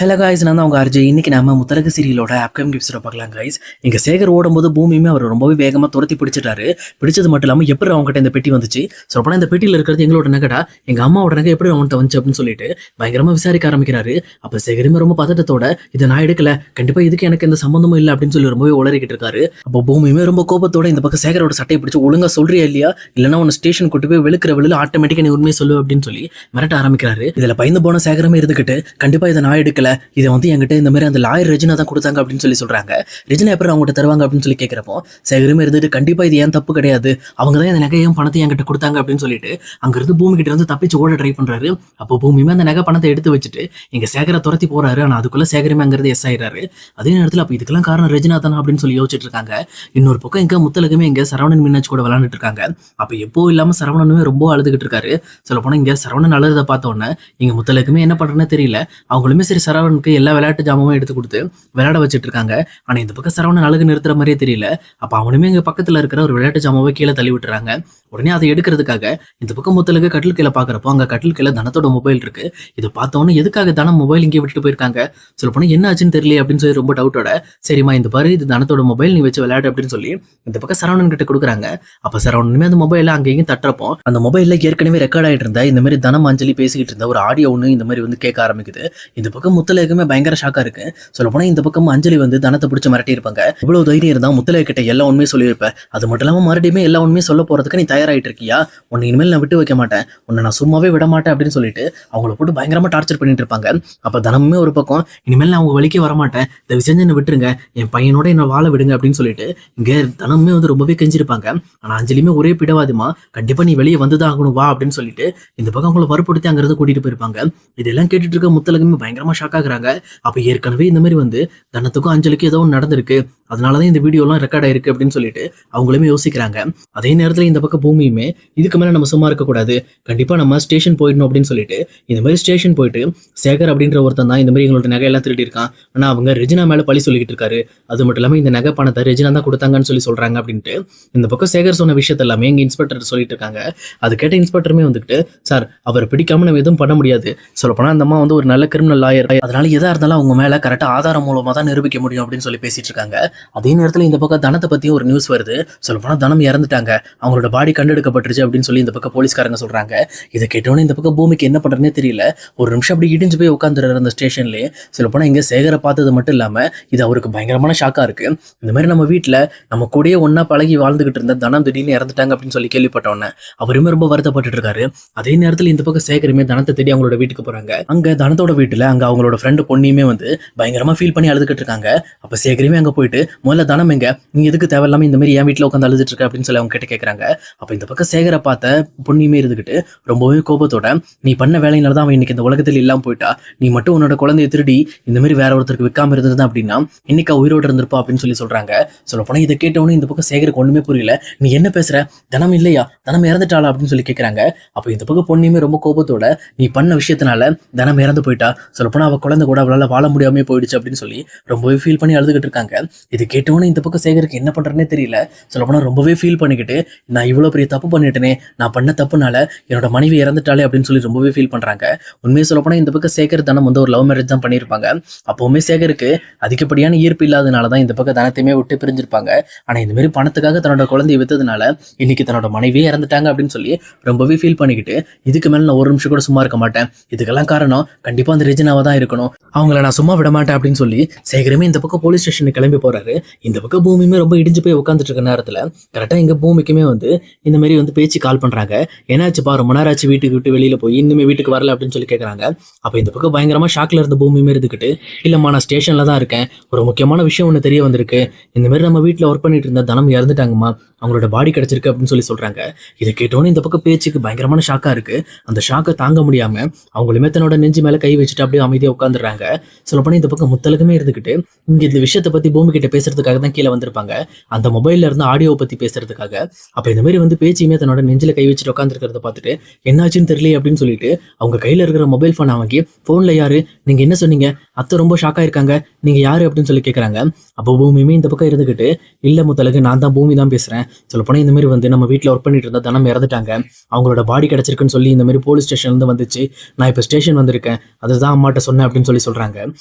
Hello guys, நான் தான் உங்கள் ஆர்ஜே. இன்றைக்கி நம்ம முத்தலகு சீரியலோட அப்கமிங் எபிசோட பார்க்கலாம் காய்ஸ். இங்கே சேகர் ஓடும்போது பூமியுமே அவர் ரொம்பவே வேகமாக துரத்தி பிடிச்சிட்டாரு. பிடிச்சது மட்டும் இல்லாமல் எப்படி அவங்ககிட்ட இந்த பெட்டி வந்துச்சு, சொல்லப்போனால் இந்த பெட்டியில் இருக்கிறது எங்களோட நகடா, எங்கள் அம்மாவோட நகை எப்படி அவன்கிட்ட வந்துச்சு அப்படின்னு சொல்லிட்டு பயங்கரமாக விசாரிக்க ஆரம்பிக்கிறாரு. அப்போ சேகருமே ரொம்ப பதட்டத்தோட இதை நான் எடுக்கல, கண்டிப்பாக இதுக்கு எனக்கு எந்த சம்மந்தமும் இல்லை அப்படின்னு சொல்லி ரொம்பவே உளறிக்கிட்டு இருக்காரு. அப்போ பூமியுமே ரொம்ப கோபத்தோட இந்த பக்கம் சேகரோட சட்டையை பிடிச்சி ஒழுங்காக சொல்றியா இல்லையா, இல்லைன்னா உன்னை ஸ்டேஷன் கூட்டு போய் வெளுக்கிற வெளியில் ஆட்டோமேட்டிக்காக நீ உண்மையை சொல்லு அப்படின்னு சொல்லி மிரட்ட ஆரம்பிக்கிறாரு. இதில் பயந்து போன சேகரமே இருந்துக்கிட்டு கண்டிப்பாக இதை நான் எடுக்கல, இதை வந்து என்கிட்ட இந்த மாதிரி அந்த லாயர் ரெஜினா தான் கொடுத்தாங்க அப்படின்னு சொல்லி சொல்றாங்க. ரெஜினா எப்படி அவங்ககிட்ட தருவாங்க அப்படின்னு சொல்லி கேட்கிறப்போ சேகருமே இருந்துட்டு கண்டிப்பா இது ஏன் தப்பு கிடையாது, அவங்க தான் இந்த நகையும் பணத்தையும் என்கிட்ட கொடுத்தாங்க அப்படின்னு சொல்லிட்டு அங்கிருந்து பூமி கிட்ட இருந்து தப்பிச்சு ஓட ட்ரை பண்றாரு. அப்போ பூமியுமே அந்த நகை பணத்தை எடுத்து வச்சுட்டு இங்க சேகரை துரத்தி போறாரு. ஆனா அதுக்குள்ள சேகருமே அங்கிருந்து எஸ் ஆயிடுறாரு. அதே நேரத்தில் அப்போ இதுக்கெல்லாம் காரணம் ரெஜினா தானே அப்படின்னு சொல்லி யோசிச்சுட்டு இருக்காங்க. இன்னொரு பக்கம் எங்க முத்தலகுமே இங்க சரவணன் மீனாட்சி கூட விளையாண்டுட்டு இருக்காங்க. அப்ப எப்போ இல்லாம சரவணனுமே ரொம்ப அழுதுகிட்டு இருக்காரு. சொல்ல போனா இங்க சரவணன் அழுறதை பார்த்த உடனே இங்க முத்தலகுமே என்ன பண்றேன்னு தெரியல. அவங்களுமே சரி சரவணனுக்கு எல்லா விளையாட்டு ஜாமும் எடுத்து கொடுத்து விளையாட வச்சுட்டு இருக்காங்க. ஆனா இந்த பக்கம் சரவணன் அழகு நிறுத்துற மாதிரியே தெரியல. அப்ப அவனுமே இங்க பக்கத்துல இருக்கிற ஒரு விளையாட்டு ஜாமாவை கீழே தள்ளி விட்டுறாங்க. உடனே அதை எடுக்கிறதுக்காக இந்த பக்கம் முத்தலுக்கு கட்டில் கீழே பாக்குறப்போ அங்க கட்டில் கீழே தனத்தோட மொபைல் இருக்கு. இதை பார்த்தவொன்னே எதுக்காக தனம் மொபைல் இங்கே விட்டுட்டு போயிருக்காங்க, சொல்ல போனா என்ன ஆச்சுன்னு தெரியல அப்படின்னு சொல்லி ரொம்ப டவுட்டோட சரிமா இந்த பாரு இது தனத்தோட மொபைல், நீ வச்சு விளையாடு அப்படின்னு சொல்லி இந்த பக்கம் சரவணன் கிட்ட கொடுக்குறாங்க. அப்ப சரவணனுமே அந்த மொபைல அங்கேயும் தட்டுறப்போ அந்த மொபைல்ல ஏற்கனவே ரெக்கார்ட் ஆயிட்டு இருந்தா இந்த மாதிரி தனம் அஞ்சலி பேசிக்கிட்டு இருந்த ஒரு ஆடியோ ஒன்று இந்த மாதிரி வந்து கேட்க ஆரம்பிக்குது. இந்த பக்கம் முத்தலுக்குமே பயங்கர ஷாக்கா இருக்கு. சொல்ல போனா இந்த பக்கம் அஞ்சலி வந்து தனத்தை பிடிச்சி மிரட்டி இருப்பாங்க. இவ்வளவு தைரியம் இருந்தா முத்தலகு கிட்ட எல்லா உண்மையும் சொல்லியிருப்பேன், அது மட்டும் இல்லாம மறுபடியுமே எல்லா உண்மையும் சொல்ல போறதுக்கு நீ தயாராயிட்டு இருக்கியா, உன்னை இனிமேல் நான் விட்டு வைக்க மாட்டேன், உன்னை நான் சும்மாவே விட மாட்டேன் அப்படின்னு சொல்லிட்டு அவங்கள போட்டு பயங்கரமா டார்ச்சர் பண்ணிட்டு இருப்பாங்க. அப்ப தனமுமே ஒரு பக்கம் இனிமேல் நான் அவங்க வலிக்கே வரமாட்டேன், இந்த விஷயம் என்ன விட்டுருங்க, என் பையனோட என்ன வாழ விடுங்க அப்படின்னு சொல்லிட்டு இங்க தனமுமே வந்து ரொம்பவே கெஞ்சிருப்பாங்க. ஆனா அஞ்சலியுமே ஒரே பிடவாதமா கண்டிப்பா நீ வெளியே வந்துதான் ஆகணும் வா அப்படின்னு சொல்லிட்டு இந்த பக்கம் அவங்களை வற்புறுத்தி அங்கிருந்து கூட்டிட்டு போயிருப்பாங்க. இதெல்லாம் கேட்டுட்டு இருக்க முத்தலகுமே பயங்கரமா ஷாக் ஆகுறாங்க. அப்ப ஏற்கனவே இந்த மாதிரி வந்து தனத்துக்கும் அஞ்சலிக்கும் ஏதோ ஒன்று நடந்திருக்கு, அதனாலதான் இந்த வீடியோலாம் ரெக்கார்ட் ஆயிருக்கு அப்படின்னு சொல்லிட்டு அவங்களுமே யோசிக்கிறாங்க. அதே நேரத்தில் இந்த பக்கம் பூமியுமே இதுக்கு மேல நம்ம சும்மா இருக்கக்கூடாது, கண்டிப்பா நம்ம ஸ்டேஷன் போயிடணும் அப்படின்னு சொல்லிட்டு இந்த மாதிரி ஸ்டேஷன் போயிட்டு சேகர் அப்படின்ற ஒருத்தன் தான் இந்த மாதிரி எங்களோட நகையெல்லாம் திருடி இருக்கான், ஆனா அவங்க ரெஜினா மேல பழி சொல்லிக்கிட்டு இருக்காரு, அது மட்டும் இல்லாம இந்த நகை பணத்தை ரெஜினா தான் கொடுத்தாங்கன்னு சொல்லி சொல்றாங்க அப்படின்ட்டு இந்த பக்கம் சேகர் சொன்ன விஷயத்த எல்லாமே எங்க இன்ஸ்பெக்டர் சொல்லிட்டு இருக்காங்க. அது கேட்ட இன்ஸ்பெக்டருமே வந்துட்டு சார் அவரை பிடிக்காம நம்ம எதுவும் பண்ண முடியாது, சொல்லப்போனா அந்த அம்மா வந்து ஒரு நல்ல கிரிமினல் லாயர், அதனால எதா இருந்தாலும் அவங்க மேல கரெக்டா ஆதாரம் மூலமா தான் நிரூபிக்க முடியும் அப்படின்னு சொல்லி பேசிட்டு இருக்காங்க. அதே நேரத்தில் இந்த பக்கம் தனத்தை பத்தி ஒரு நியூஸ் வருது. சொல்லப்போனா தனம் இறந்துட்டாங்க, அவங்களோட பாடி கண்டெடுக்கப்பட்டுருச்சு அப்படின்னு சொல்லி இந்த பக்கம் போலீஸ்காரங்க சொல்றாங்க. இதை கேட்டோன்னே இந்த பக்கம் பூமிக்கு என்ன பண்றதுனே தெரியல. ஒரு நிமிஷம் அப்படி இடிஞ்சு போய் உட்காந்துறாரு அந்த ஸ்டேஷன்லேயே. சொல்லப்போனா இங்க சேகரை பார்த்தது மட்டும் இல்லாம இது அவருக்கு பயங்கரமான ஷாக்கா இருக்கு. இந்த மாதிரி நம்ம வீட்டுல நம்ம கூடயே ஒன்னா பழகி வாழ்ந்துகிட்டு இருந்த தனம் திடீர்னு இறந்துட்டாங்க அப்படின்னு சொல்லி கேள்விப்பட்டோன்னே அவருமே ரொம்ப வருத்தப்பட்டு இருக்காரு. அதே நேரத்தில் இந்த பக்கம் சேகருமே தனத்தை தேடி அவங்களோட வீட்டுக்கு போறாங்க. அங்க தனத்தோட வீட்டுல அங்க அவங்களோட ஃப்ரெண்டு பொண்ணியுமே வந்து பயங்கரமா ஃபீல் பண்ணி அழுதுகிட்டு இருக்காங்க. அப்ப சேகருமே அங்க போயிட்டு முதல்ல தனம் எங்க, நீ எதுக்கு தேவையில்லாம இந்த மாதிரி என் வீட்டுல உட்காந்து அழுதுட்டு இருக்க அப்படின்னு சொல்லி அவங்க கிட்ட கேட்கறாங்க. அப்ப இந்த பக்கம் சேகரை பார்த்த பொண்ணுமே இருந்துகிட்டு ரொம்பவே கோபத்தோட நீ பண்ண வேலையினால தான் அவன் இன்னைக்கு இந்த உலகத்தில் இல்லாம போயிட்டா, நீ மட்டும் உன்னோட குழந்தைய திருடி இந்த மாதிரி வேற ஒருத்தருக்கு விற்காம இருந்தது அப்படின்னா இன்னைக்கு உயிரோடு இருந்திருப்பா அப்படின்னு சொல்லி சொல்றாங்க. சொல்ல போனா இதை கேட்டவொன்னே இந்த பக்கம் சேகருக்கு ஒண்ணுமே புரியல. நீ என்ன பேசுற, தனம் இல்லையா, தனம் இறந்துட்டாளா அப்படின்னு சொல்லி கேட்கறாங்க. அப்ப இந்த பக்கம் பொண்ணுமே ரொம்ப கோபத்தோட நீ பண்ண விஷயத்தினால தனம் இறந்து போயிட்டா, சொல்ல போனா அவ குழந்தை கூட அவளால வாழ முடியாம போயிடுச்சு அப்படின்னு சொல்லி ரொம்பவே ஃபீல் பண்ணி அழுதுகிட்டு இருக்காங்க. இது கேட்டவொன்னே இந்த பக்கம் சேகருக்கு என்ன பண்றேன்னே தெரியல. சொல்லப்போனா ரொம்பவே ஃபீல் பண்ணிக்கிட்டு நான் இவ்வளவு பெரிய தப்பு பண்ணிட்டேனே, நான் பண்ண தப்புனால என்னோட மனைவி இறந்துட்டாலே அப்படின்னு சொல்லி ரொம்பவே ஃபீல் பண்றாங்க. உண்மையை சொல்லப்போனா இந்த பக்கம் சேகர் தனம் வந்து ஒரு லவ் மேரேஜ் தான் பண்ணியிருப்பாங்க. அப்பவுமே சேகருக்கு அதிகப்படியான ஈர்ப்பு இல்லாதனாலதான் இந்த பக்கம் தனத்தையுமே விட்டு பிரிஞ்சிருப்பாங்க. ஆனா இந்த மாதிரி பணத்துக்காக தன்னோட குழந்தைய வித்ததுனால இன்னைக்கு தன்னோட மனைவியே இறந்துட்டாங்க அப்படின்னு சொல்லி ரொம்பவே ஃபீல் பண்ணிக்கிட்டு இதுக்கு மேல நான் ஒரு நிமிஷம் கூட சும்மா இருக்க மாட்டேன், இதுக்கெல்லாம் காரணம் கண்டிப்பா அந்த ரெஜினாவா தான் இருக்கணும், அவங்கள நான் சும்மா விட மாட்டேன் அப்படின்னு சொல்லி சேகருமே இந்த பக்கம் போலீஸ் ஸ்டேஷனுக்கு கிளம்பி போறாரு. இந்த பக்கம் பூமியுமே ரொம்ப இடிஞ்சு போய் உட்காந்துட்டு இருக்க நேரத்துல கரெக்டா எங்க பூமிக்குமே வந்து இந்த மாதிரி வந்து பேச்சு கால் பண்றாங்க. ஏன்னாச்சுப்பா ரொம்ப நேரம் ஆச்சு வீட்டுக்கு விட்டு வெளியில போய் இன்னுமே வீட்டுக்கு வரல அப்படின்னு சொல்லி கேட்கறாங்க. அப்ப இந்த பக்கம் பயங்கரமா ஷாக்ல இருந்த பூமியுமே இருந்துக்கிட்டு இல்லம்மா நான் ஸ்டேஷன்ல தான் இருக்கேன், ஒரு முக்கியமான விஷயம் ஒன்று தெரிய வந்திருக்கு, இந்த மாதிரி நம்ம வீட்டுல ஒர்க் பண்ணிட்டு இருந்த தனம் இறந்துட்டாங்கம்மா, அவங்களோட பாடி கிடைச்சிருக்கு அப்படின்னு சொல்லி சொல்றாங்க. இதை கேட்டோன்னு இந்த பக்கம் பேச்சுக்கு பயங்கரமான ஷாக்கா இருக்கு. அந்த ஷாக்கை தாங்க முடியாம அவங்களுமே தன்னோட நெஞ்சு மேல கை வச்சுட்டு அப்படியே அமைதியா உட்காந்துடுறாங்க. சொல்லப்போனா இந்த பக்கம் முத்தலகுமே இருந்துகிட்டு இங்க இந்த விஷயத்தை பத்தி பூமி கிட்ட பேசுறதுக்காக தான் கீழே வந்திருப்பாங்க, அந்த மொபைல்ல இருந்து ஆடியோவை பத்தி பேசுறதுக்காக. அப்ப இந்த மாதிரி வந்து பேச்சியுமே தன்னோட நெஞ்சில கை வச்சுட்டு உட்காந்துருக்கிறத பார்த்துட்டு என்னாச்சுன்னு தெரியல அப்படின்னு சொல்லிட்டு அவங்க கையில இருக்கிற மொபைல் போன் வாங்கி போன்ல யாரு, நீங்க என்ன சொன்னீங்க, அத்தை ரொம்ப ஷாக்கா இருக்காங்க, நீங்க யாரு அப்படின்னு சொல்லி கேட்கறாங்க. அப்போ பூமியுமே இந்த பக்கம் இருந்துகிட்டு இல்ல முத்தலகு நான் தான் பூமி தான் பேசுறேன், சொல்லப்போனா இந்த மாதிரி வந்து நம்ம வீட்டுல ஒர்க் பண்ணிட்டு இருந்தா தனம் இறந்துட்டாங்க, அவங்களோட பாடி கிடைச்சிருக்குன்னு சொல்லி இந்த மாதிரி போலீஸ் ஸ்டேஷன்ல இருந்து வந்துச்சு, நான் இப்ப ஸ்டேஷன் வந்திருக்கேன், அதுதான் அம்மாட்ட சொன்னேன் அப்படின்னு சொல்லி சொல்றாங்க.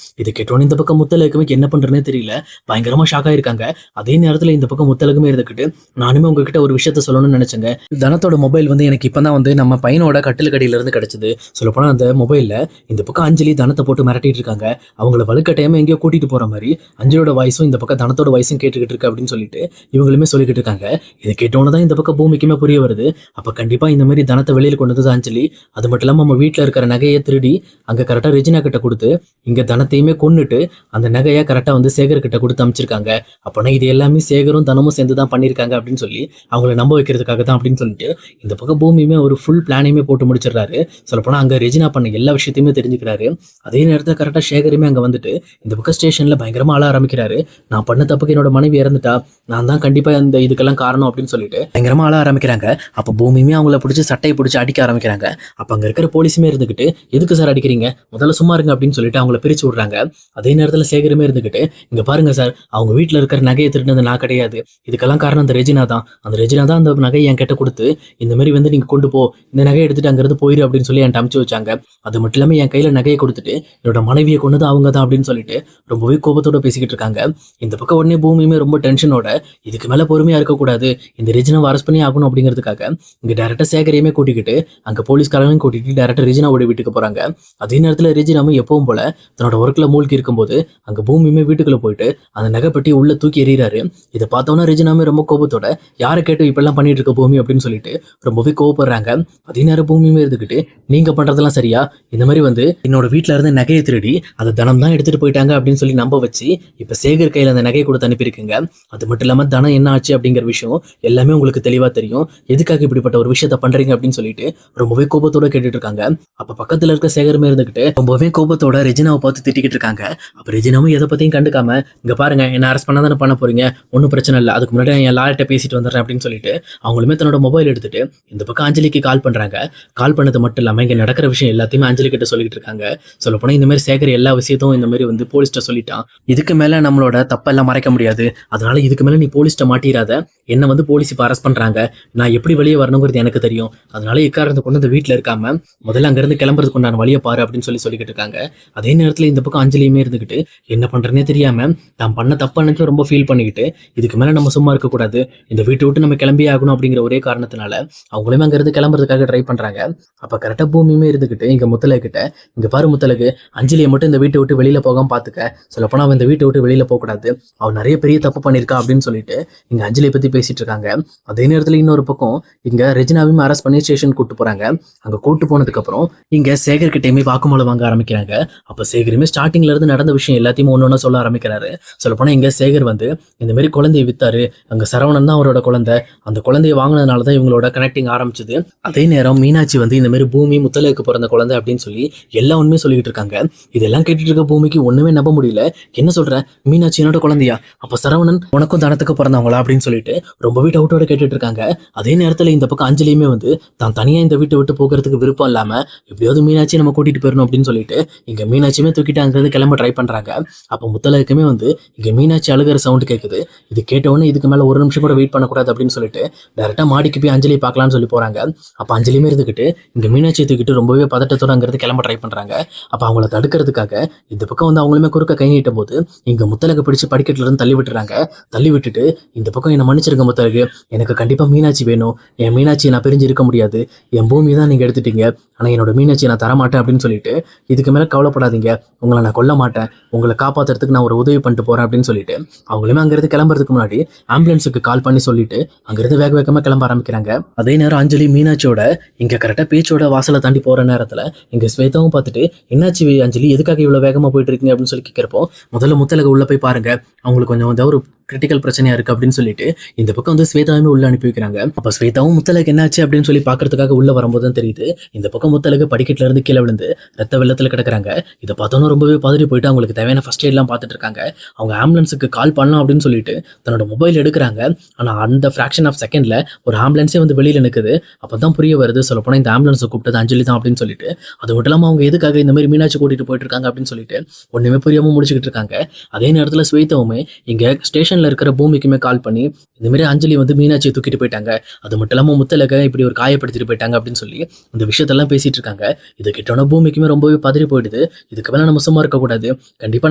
இது கேட்டோன்னு இந்த பக்கம் முத்தலகுமே என்ன பண்றதுனே தெரியல, பயங்கரமா ஷாக் ஆயிருக்காங்க. அதே நேரத்துல இந்த பக்கம் முத்தலகுமே இருந்துக்கிட்டு, நானுமே உங்ககிட்ட ஒரு விஷயத்த சொல்லணும்னு நினைச்சேங்க. தனத்தோட மொபைல் வந்து எனக்கு இப்பதான் வந்து நம்ம பையனோட கட்டிலுக்கடியில இருந்து கிடைச்சது. சொல்லப்போனா அந்த மொபைல்ல இந்த பக்கம் அஞ்சலி தனத்தை போட்டு மிரட்டிட்டு இருக்காங்க. அவங்கள வலுக்கட்டாயமா எங்கேயோ கூட்டிட்டு போற மாதிரி அஞ்சலியோட வாய்ஸும் இந்த பக்கம் தனத்தோட வாய்ஸும் கேட்டுக்கிட்டு இருக்கு அப்படின்னு சொல்லிட்டு இவங்களுமே சொல்லிக்கிட்டு இருக்காங்க. இதை கேட்டோன்னு தான் இந்த பக்கம் பூமிக்குமே புரிய வருது. அப்ப கண்டிப்பா இந்த மாதிரி தனத்தை வெளியில கொண்டு வந்தது அஞ்சலி. அது மட்டும் இல்லாம நம்ம வீட்டுல இருக்கிற நகையை திருடி அங்க கரெக்டா ரெஜினா கிட்ட கொடுத்து இங்க தனத்தையுமே கொன்னுட்டு அந்த நகையை கரெக்டா வந்து சேகர் கிட்ட கொடுத்து அமைச்சிருக்காங்க. அப்பனா இது எல்லாமே சேகரும் தனமும் சேர்ந்து தான் பண்ணியிருக்காங்க அப்படின்னு சொல்லி அவங்கள நம்ப வைக்கிறதுக்காக தான் அப்படின்னு சொல்லிட்டு இந்த பக்கம் பூமியுமே ஒரு ஃபுல் பிளானையுமே போட்டு முடிச்சிடுறாரு. சொல்லப்போனா அங்க ரெஜினா பண்ண எல்லா விஷயத்தையுமே தெரிஞ்சுக்கிறாரு. அதே நேரத்தில் கரெக்டா சேகருமே அங்க வந்துட்டு இந்த பக்கம் ஸ்டேஷன்ல பயங்கரமா அழ ஆரம்பிக்கிறாரு. நான் பண்ண தப்புக்கு என்னோட மனைவி இறந்துட்டா, நான் தான் கண்டிப்பா இந்த இதுக்கெல்லாம் காரணம் அப்படின்னு சொல்லிட்டு பயங்கரமா அழ ஆரம்பிக்கிறாங்க. அப்ப பூமியுமே அவங்கள பிடிச்சி சட்டையை பிடிச்சி அடிக்க ஆரம்பிக்கிறாங்க. அப்ப அங்க இருக்கிற போலீஸுமே இருந்துகிட்டு எதுக்கு சார் அடிக்கிறீங்க, முதல்ல சும்மா இருங்க அப்படின்னு சொல்லிட்டு அவங்கள பிரிச்சு விடுறாங்க. அதே நேரத்துல சேகருமே இருந்துகிட்டு இங்க பாருங்க சார், அவங்க வீட்டுல இருக்கிற நகையை திருடினது நான் கிடையாது, இதுக்கெல்லாம் காரணம் அந்த ரெஜினா தான். அந்த ரெஜினா தான் அந்த நகையை என் கிட்ட கொடுத்து இந்த மாதிரி வந்து நீங்க கொண்டு போ, இந்த நகையை எடுத்துட்டு அங்கிருந்து போயிரு அப்படின்னு சொல்லி என்கிட்ட அமுச்சு வச்சாங்க. அது மட்டும் இல்லாம என் கையில நகையை கொடுத்துட்டு என்னோட மனைவியை கொண்டது அவங்க தான் அப்படின்னு சொல்லிட்டு ரொம்பவே கோபத்தோட பேசிக்கிட்டு இருக்காங்க. இந்த பக்கம் உடனே பூமியுமே ரொம்ப டென்ஷனோட இதுக்கு மேல பொறுமையா இருக்கக்கூடாது, இந்த ரெஜினாவை அரெஸ்ட் பண்ணி ஆகணும் அப்படிங்கிறதுக்காக இங்க டேரக்டா சேகரையுமே கூட்டிக்கிட்டு அங்க போலீஸ்காரங்களையும் கூட்டிட்டு டேரக்டா ரெஜினாவோட வீட்டுக்கு போறாங்க. அதே நேரத்துல ரெஜினாவும் எப்பவும் போல தன்னோட ஒர்க்ல மூழ்கி இருக்கும்போது அங்க பூமியுமே வீட்டுக்குள்ள போயிட்டு அந்த நகைப்பட்டி உள்ள தூக்கி எறிகிறாரு. இதை பார்த்தோன்னா ரெஜினாமே ரொம்ப கோபத்தோட யாரை கேட்டு இப்பெல்லாம் பண்ணிட்டு இருக்க பூமி அப்படின்னு சொல்லிட்டு ரொம்பவே கோவப்படுறாங்க. அதே நேரம் பூமியுமே இருந்துக்கிட்டு நீங்க பண்றதெல்லாம் சரியா, இந்த மாதிரி வந்து என்னோட வீட்டுல இருந்து நகையை திருடி அதை தனம் தான் எடுத்துட்டு போயிட்டாங்க அப்படின்னு சொல்லி நம்ப வச்சு இப்ப சேகர் கையில அந்த நகையை கொடுத்து அனுப்பியிருக்குங்க. அது மட்டும் இல்லாம தனம் என்ன ஆச்சு அப்படிங்கிற விஷயம் எல்லாமே உங்களுக்கு தெளிவா தெரியும், எதுக்காக இப்படிப்பட்ட ஒரு விஷயத்த பண்றீங்க அப்படின்னு சொல்லிட்டு ரொம்பவே கோபத்தோட கேட்டுட்டு இருக்காங்க. அப்ப பக்கத்துல இருக்க சேகருமே இருந்துகிட்டு ரொம்பவே கோபத்தோட ரெஜினாவை பார்த்து திட்டிக்கிட்டு இருக்காங்க. அப்ப ரெஜினாவும் எதை பத்தியும் கண்டுக்காம இங்க பாருங்க, என்ன அரெஸ்ட் பண்ணா தானே பண்ண போறீங்க, ஒன்றும் பிரச்சனை இல்லை, அதுக்கு முன்னாடி என் லாயர்கிட்ட பேசிட்டு வந்துடுறேன் அப்படின்னு சொல்லிட்டு அவங்களுமே தன்னோட மொபைல் எடுத்துட்டு இந்த பக்கம் அஞ்சலிக்கு கால் பண்றாங்க. கால் பண்ணது மட்டும் இல்லாம இங்க நடக்கிற விஷயம் எல்லாத்தையுமே அஞ்சலி கிட்ட சொல்லிட்டு இருக்காங்க. சொல்ல போனா இந்த மாதிரி சேகர் எல்லா விஷயத்தையும் இந்த மாதிரி வந்து போலீஸ்ட்ட சொல்லிட்டான், இதுக்கு மேல நம்மளோட தப்பெல்லாம் மறைக்க முடியாது, அதனால இதுக்கு மேல நீ போலீஸ்ட்ட மாட்டிராத, என்ன வந்து போலீஸ் இப்ப அரெஸ்ட் பண்றாங்க, நான் எப்படி வெளியே வரணுங்கிறது எனக்கு தெரியும், அதனால இக்காரத்தை கொண்டு அந்த வீட்டுல இருக்காம முதல்ல அங்க இருந்து கிளம்புறதுக்கு உண்டான வழியை பாரு அப்படின்னு சொல்லிக்கிட்டு இருக்காங்க. அதே நேரத்துல இந்த பக்கம் அஞ்சலியுமே இருந்துகிட்டு என்ன பண்றேன்னே தெரியாம தான் பண்ண தப்பு நினைச்சு ரொம்ப ஃபீல் பண்ணிக்கிட்டு இதுக்கு மேல நம்ம சும்மா இருக்கக்கூடாது, இந்த வீட்டை விட்டு நம்ம கிளம்பி ஆகணும் அப்படிங்கிற ஒரே காரணத்தினால அவங்களுமே அங்க இருந்து கிளம்புறதுக்காக ட்ரை பண்றாங்க. அப்ப கரெக்டா பூமியுமே இருந்துகிட்டு இங்க முத்தலகு கிட்ட இங்க பாரு முத்தலகு, அஞ்சலியை மட்டும் இந்த வீட்டை விட்டு வெளியில போகாம பாத்துக்க, சொல்லப்போனா அவன் இந்த வீட்டை விட்டு வெளியில போக கூடாது, அவன் நிறைய பெரிய தப்பு பண்ணிருக்கா அப்படின்னு சொல்லிட்டு இங்க அஞ்சலியை பத்தி பேசிட்டு இருக்காங்க. அதே நேரத்துல இன்னொரு பக்கம் இங்க ரெஜினாவையும் அரெஸ்ட் பண்ணி ஸ்டேஷன் கூட்டு போறாங்க. அங்க கூட்டு போனதுக்கு அப்புறம் இங்க சேகர் கிட்டயுமே வாக்குமூலம் வாங்க ஆரம்பிக்கிறாங்க. அப்ப சேகருமே ஸ்டார்டிங்ல இருந்து நடந்த விஷயம் எல்லாத்தையும் ஒன்னொன்னு சொல்ல ஆரம்பிக்கிறாரு. சொல்லப்போனா இங்க சேகர் வந்து இந்த மாதிரி குழந்தையை வித்தாரு, அங்க சரவணன் தான் அவரோட குழந்தை, அந்த குழந்தையை வாங்கினதுனாலதான் இவங்களோட கனெக்டிங் ஆரம்பிச்சது. அதே நேரம் மீனாட்சி வந்து இந்த மாதிரி பூமி முத்தலகுக்கு பிறந்த குழந்தை அப்படின்னு சொல்லி எல்லா உண்மையும் சொல்லிக்கிட்டு இருக்காங்க. இதெல்லாம் கேட்டுட்டு இருக்க பூமிக்கு ஒண்ணுமே நம்ப முடியல. என்ன சொல்ற, மீனாட்சி என்னோட குழந்தையா, அப்ப சரவணன் உனக்கும் தனத்துக்கு பிறந்தவங்களா அப்படின்னு சொல்லிட்டு ரொம்பவே டவுட்டோட கேட்டுட்டு இருக்காங்க. அதே நேரத்துல இந்த பக்கம் அஞ்சலியுமே வந்து தான் தனியா இந்த வீட்டை விட்டு போகிறதுக்கு விருப்பம் இல்லாம எப்படியாவது மீனாட்சி நம்ம கூட்டிட்டு போயிடணும் அப்படின்னு சொல்லிட்டு இங்க மீனாட்சியுமே தூக்கிட்டு அங்கிருந்து கிளம்ப ட்ரை பண்றாங்க. அப்ப முத்தலகுக்குமே வந்து இங்க மீனாட்சி அழுகிற சவுண்ட் கேட்குது. இது கேட்டவுடனே இதுக்கு மேல ஒரு நிமிஷம் கூட வெயிட் பண்ணக்கூடாது அப்படின்னு சொல்லிட்டு டைரக்டா மாடிக்கு போய் அஞ்சலி பார்க்கலாம்னு சொல்லி போறாங்க. அப்ப அஞ்சலியுமே இருந்துகிட்டு இங்க மீனாட்சியை தூக்கிட்டு ரொம்பவே பதட்டத்தோட அங்கிருந்து கிளம்ப ட்ரை பண்றாங்க. அப்ப அவங்கள தடுக்கிறதுக்காக இந்த பக்கம் வந்து அவங்களுமே குறுக்க கை நீட்டும் போது இங்க முத்தலகு பிடிச்சு படிக்கட்டுல இருந்து தள்ளி விட்டுறாங்க. தள்ளி விட்டுட்டு இந்த பக்கம் என்ன மன்னிச்சிருக்க முத்தலகு, எனக்கு கண்டிப்பா மீனாட்சி வேணும், என் மீனாட்சியை நான் பிரிஞ்சு இருக்க முடியாது, என் பூமி தான் நீங்க எடுத்துட்டீங்க, ஆனா என்னோட மீனாட்சியை நான் தரமாட்டேன் அப்படின்னு சொல்லிட்டு இதுக்கு மேல கவலைப்படாதீங்க, உங்களை நான் கொல்ல மாட்டேன், உங்களை காப்பாத்துறதுக்கு நான் ஒரு உதவி பண்ணிட்டு போறேன் அப்படின்னு சொல்லிட்டு அவங்களுமே அங்கிருந்து கிளம்புறதுக்கு முன்னாடி ஆம்புலன்ஸுக்கு கால் பண்ணி சொல்லிட்டு அங்கிருந்து வேக வேகமா கிளம்ப ஆரம்பிக்கிறாங்க. அதே நேரம் அஞ்சலி மீனாட்சியோட இங்க கரெக்டா பேச்சோட வாசலை தாண்டி போற நேரத்துல இங்க ஸ்வேதாவும் பார்த்துட்டு என்னாச்சு அஞ்சலி, எதுக்காக இவ்வளவு வேகமா போயிட்டு இருக்கீங்க அப்படின்னு சொல்லி கேட்கிறப்போ முதல்ல முத்தலகு உள்ள போய் பாருங்க, அவங்களுக்கு கொஞ்சம் ஒரு கிரிட்டிக்கல் பிரச்சனையா இருக்கு அப்படின்னு சொல்லிட்டு இந்த பக்கம் வந்து ஸ்வேதாவுமே உள்ள அனுப்பி வைக்கிறாங்க. அப்ப ஸ்வேதாவும் முத்தலகு என்னாச்சு அப்படின்னு சொல்லி பாக்குறதுக்காக உள்ள வரும்போது தான் தெரியுது இந்த பக்கம் முத்தலகு படிக்கட்டுல இருந்து கீழே விழுந்து ரத்த வெள்ளத்துல கிடக்குறாங்க. இதை பார்த்தோன்னா ரொம்பவே பதறி போயிட்டு அவங்களுக்கு தேவையான ஃபர்ஸ்ட் எய்ட்லாம் பார்த்துட்டு இருக்காங்க. அவங்க ஆம்புலன்ஸுக்கு கால் பண்ணலாம் அப்படின்னு சொல்லிட்டு தன்னோட மொபைல் எடுக்கிறாங்க. ஆனா அந்த ஃபிராக்ஷன் ஆஃப் செகண்ட்ல ஒரு ஆம்புலன்ஸே வந்து வெளியில நிற்குது. அப்பதான் புரிய வருது, சொல்லப்போனா இந்த ஆம்புலன்ஸை கூப்பிட்டது அஞ்சலி தான் அப்படின்னு சொல்லிட்டு. அது மட்டும் இல்லாம அவங்க எதுக்காக இந்த மாதிரி மீனாட்சி கூட்டிட்டு போயிட்டு இருக்காங்க அப்படின்னு சொல்லிட்டு ஒண்ணுமே புரியாம முடிச்சுக்கிட்டு இருக்காங்க. அதே நேரத்துல ஸ்வேதாவுமே இங்க ஸ்டேஷன் டென்ஷன்ல இருக்கிற பூமிக்குமே கால் பண்ணி இந்த மாதிரி அஞ்சலி வந்து மீனாட்சியை தூக்கிட்டு போயிட்டாங்க, அது மட்டும் இல்லாம முத்தலக இப்படி ஒரு காயப்படுத்திட்டு போயிட்டாங்க அப்படின்னு சொல்லி இந்த விஷயத்தெல்லாம் பேசிட்டு இருக்காங்க. இதை கிட்டோன பூமிக்குமே ரொம்பவே பதறி போயிடுது. இதுக்கு மேல நம்ம சும்மா இருக்கக்கூடாது, கண்டிப்பா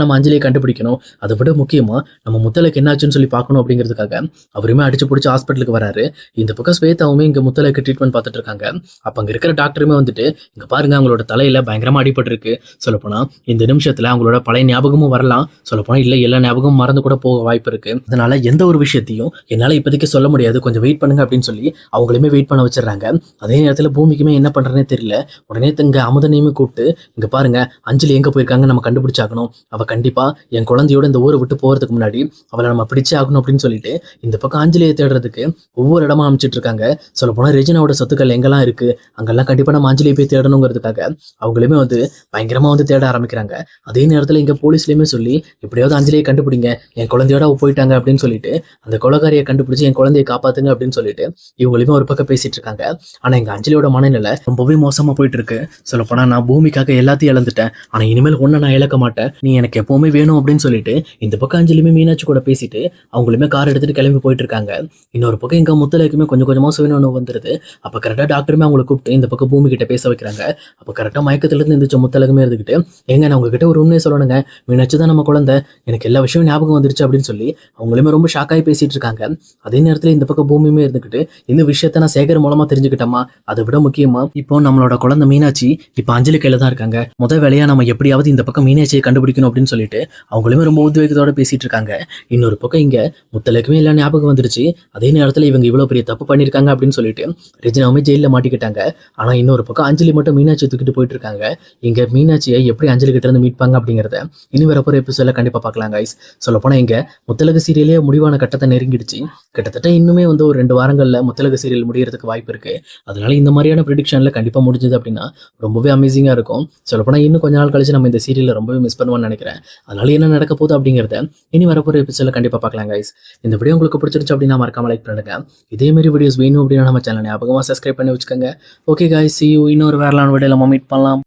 நம்ம அஞ்சலியை கண்டுபிடிக்கணும், அதை விட முக்கியமா நம்ம முத்தலக்கு என்னாச்சுன்னு சொல்லி பார்க்கணும் அப்படிங்கிறதுக்காக அவருமே அடிச்சு பிடிச்சி ஹாஸ்பிட்டலுக்கு வராரு. இந்த பக்கம் ஸ்வேதாவுமே இங்க முத்தலக்கு ட்ரீட்மெண்ட் பார்த்துட்டு இருக்காங்க. அப்ப அங்க இருக்கிற டாக்டருமே வந்துட்டு இங்க பாருங்க அவங்களோட தலையில பயங்கரமா அடிபட்டு இருக்கு, சொல்லப்போனா இந்த நிமிஷத்துல அவங்களோட பழைய ஞாபகமும் வரலாம், சொல்லப்போனா இல்ல எல்லா ஞாபகமும் மறந்து கூட போக வாய்ப்பு இருக்கு, அதனால எந்த ஒரு விஷயத்தையும் என்னால இப்போதைக்கு சொல்ல முடியாது, கொஞ்சம் வெயிட் பண்ணுங்க அப்படின்னு சொல்லி அவங்களுமே வெயிட் பண்ண வச்சிடறாங்க. அதே நேரத்துல பூமிக்குமே என்ன பண்றதுனே தெரியல. உடனே இங்க அமுதனையுமே கூப்பிட்டு இங்க பாருங்க அஞ்சலி எங்க போயிருக்காங்க நம்ம கண்டுபிடிச்சாகணும், அவ கண்டிப்பா என் குழந்தையோட இந்த ஊரை விட்டு போறதுக்கு முன்னாடி அவளை நம்ம பிடிச்சே ஆகணும் அப்படின்னு சொல்லிட்டு இந்த பக்கம் அஞ்சலியை தேடுறதுக்கு ஒவ்வொரு இடமா அமைச்சிட்டு இருக்காங்க. சொல்ல போனா ரெஜினாவோட சொத்துக்கள் எங்கெல்லாம் இருக்கு அங்கெல்லாம் கண்டிப்பா நம்ம அஞ்சலியை போய் தேடணுங்கிறதுக்காக அவங்களுமே வந்து பயங்கரமா வந்து தேட ஆரம்பிக்கிறாங்க. அதே நேரத்துல இங்க போலீஸ்லயுமே சொல்லி எப்படியாவது அஞ்சலியை கண்டுபிடிங்க, என் குழந்தையோட அவ போயிட்டாங்க அப்படின்னு சொல்லிட்டு அந்த கொலைகாரியை கண்டுபிடிச்சு என் குழந்தையை காப்பாத்துங்க அப்படின்னு சொல்லிட்டு இவங்களுமே ஒரு பக்கம் பேசிட்டு இருக்காங்க. ஆனா எங்க அஞ்சலியோட மனநிலை ரொம்பவே மோசமா போயிட்டு இருக்கு. சொல்ல போனா நான் பூமிக்காக எல்லாத்தையும் இழந்துட்டேன், ஆனா இனிமேல் ஒன்ன நான் இழக்க மாட்டேன், நீ எனக்கு எப்பவுமே வேணும் அப்படின்னு சொல்லிட்டு இந்த பக்கம் அஞ்சலியுமே மீனாட்சி கூட பேசிட்டு அவங்களுமே கார் எடுத்துட்டு கிளம்பி போயிட்டு இருக்காங்க. இன்னொரு பக்கம் எங்க முத்தலைக்குமே கொஞ்சம் கொஞ்சமா சுயநலம் வந்துருது. அப்ப கரெக்டா டாக்டருமே அவங்களை கூப்பிட்டு இந்த பக்கம் பூமி கிட்ட பேச வைக்கிறாங்க. அப்ப கரெக்டா மயக்கத்துல இருந்து எந்திரிச்ச முத்தலகுமே இருந்துகிட்டு எங்க நான் உங்ககிட்ட ஒரு உண்மையை சொல்லணுங்க, மீனாட்சி தான் நம்ம குழந்தை, எனக்கு எல்லா விஷயம் ஞாபகம் வந்துருச்சு அப்படின்னு சொல்லி அவங்களுமே ரொம்ப ஷாக்காகி பேசிட்டு இருக்காங்க. அதே நேரத்துல இந்த பக்கம் பூமியுமே இருந்துகிட்டு இந்த விஷயத்த நான் சேகர் மூலமா தெரிஞ்சுக்கிட்டோமா, அதை விட முக்கியமா இப்போ நம்மளோட குழந்தை மீனாட்சி இப்ப அஞ்சலி கையில தான் இருக்காங்க, முதல் வேலையா நம்ம எப்படியாவது இந்த பக்கம் மீனாட்சியை கண்டுபிடிக்கணும் அப்படின்னு சொல்லிட்டு அவங்களுமே ரொம்ப உத்வேகத்தோட பேசிட்டு இருக்காங்க. இன்னொரு பக்கம் இங்க முத்தலக்குமே எல்லாம் ஞாபகம் வந்துருச்சு. அதே நேரத்துல இவங்க இவ்வளவு பெரிய தப்பு பண்ணிருக்காங்க அப்படின்னு சொல்லிட்டு ரெஜினாவுமே ஜெயில மாட்டிக்கிட்டாங்க. ஆனா இன்னொரு பக்கம் அஞ்சலி மட்டும் மீனாட்சி தூக்கிட்டு போயிட்டு இருக்காங்க. இங்க மீனாட்சியை எப்படி அஞ்சலி கிட்ட இருந்து மீட் பாங்க அப்படிங்கறத இனி வரப்போற எபிசோட்ல கண்டிப்பா பார்க்கலாம் கைஸ். சொல்ல போனா இங்க முத்தலகு சீரியலே முடிவான கட்டத்தை நெருங்கிடுச்சு. கிட்டத்தட்ட இன்னுமே வந்து ஒரு 2 வாரங்கள்ல முத்தலகு சீரியல் முடியறதுக்கு வாய்ப்பு இருக்கு. அதனால இந்த மாதிரியான ப்ரெடிக்ஷன்ல கண்டிப்பா முடிஞ்சது அப்படின்னா ரொம்பவே அமேசிங்கா இருக்கும். சொல்லப்போனா இன்னும் கொஞ்ச நாள் கழிச்சு நம்ம இந்த சீரியலை ரொம்பவே மிஸ் பண்ணுவோம்னு நினைக்கிறேன். அதனால என்ன நடக்க போகுது அப்படிங்கறத இனி வரப்போற எபிசோட்ல கண்டிப்பா பார்க்கலாம் கைஸ். இந்த வீடியோ உங்களுக்கு பிடிச்சிருச்சு அப்படின்னா மறக்காம லைக் பண்ணுங்க. இதே மாதிரி வீடியோஸ் வேணும் அப்படின்னா நம்ம சேனலை ஞாபகமா சப்ஸ்கிரைப் பண்ணி வச்சுக்கோங்க. ஓகே கைஸ், see you இன்னொரு வேறலான வீடியோல மீட் பண்ணலாம்.